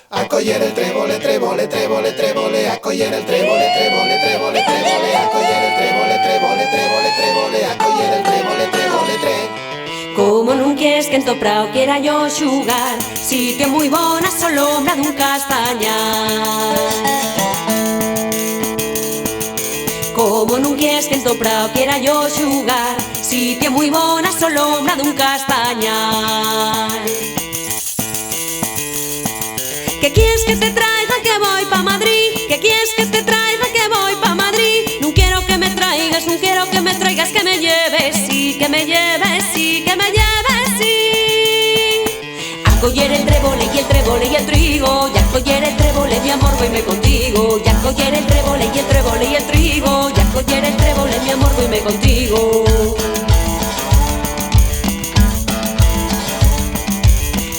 a cogliere il trevole, trevole, trevole, trevole, a cogliere il trevole, trevole, trevole, trevole, a cogliere il trevole, trevole, trevole, trevole, a cogliere il trevole, trevole, tre. Como non quieres que en to prao quiera yo xugar, sitio moi bo na sombra dun castañar. Como non quieres que en to prao quiera yo xugar, sitio moi bo na sombra dun castañar. Que quieres que te traiga que voy pa Madrid, que quieres que te traiga que voy pa Madrid. Non quiero que me traigas, non quiero que me traigas, que me lleves, sí, que me lleves, sí, que me lleves, sí. A coller el trébole y el trébole y el trigo, y a coller el trébole, mi amor, voyme contigo. Y a coller el trébole y el trébole y el trigo, y a coller el trébole, mi amor, voyme contigo.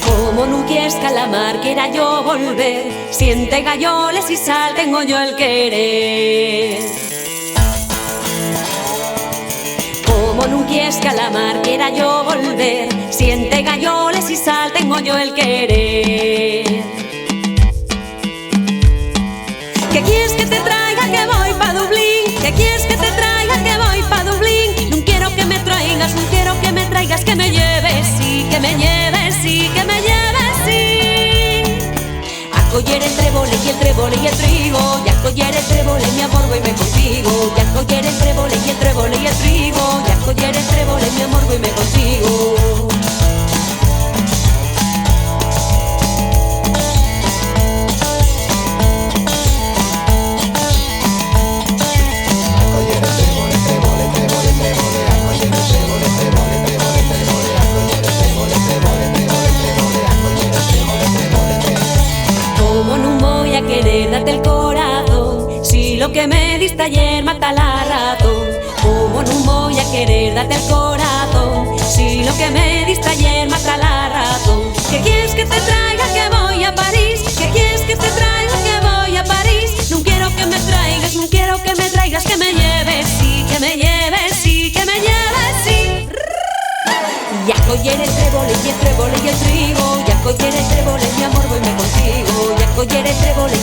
Como no quieres calamar, quiera yo volver, siente galloles y sal, tengo yo el querer. Como no quieres calamar, quiera yo volver, siente galloles y sal, tengo yo el querer. ¿Qué quieres que te traiga que voy pa Dublín? ¿Qué quieres que te traiga que voy pa Dublín? No quiero que me traigas, no quiero que me traigas, que me lleves, sí, que me lleves, sí, que me lleves, sí. A coller el trébole y el trébole y el trigo, y a coller el trébole, mi amor, voyme contigo. Y a coller el trébole y el trébole y el trigo, y a coller el trébole, mi amor, voyme contigo. Querer darte el corazón, si lo que me diste ayer mata la razón. Como no voy a querer darte el corazón, si lo que me diste ayer mata la razón. ¿Qué quieres que te traiga que voy a París? ¿Qué quieres que te traiga que voy a París? No quiero que me traigas, no quiero que me traigas, que me lleves, sí, que me lleves, sí, que me lleves, sí. Y a coller el trébole y el trébole y el trigo, y a coller el trébole, mi amor, voyme contigo. Y a coller el trébole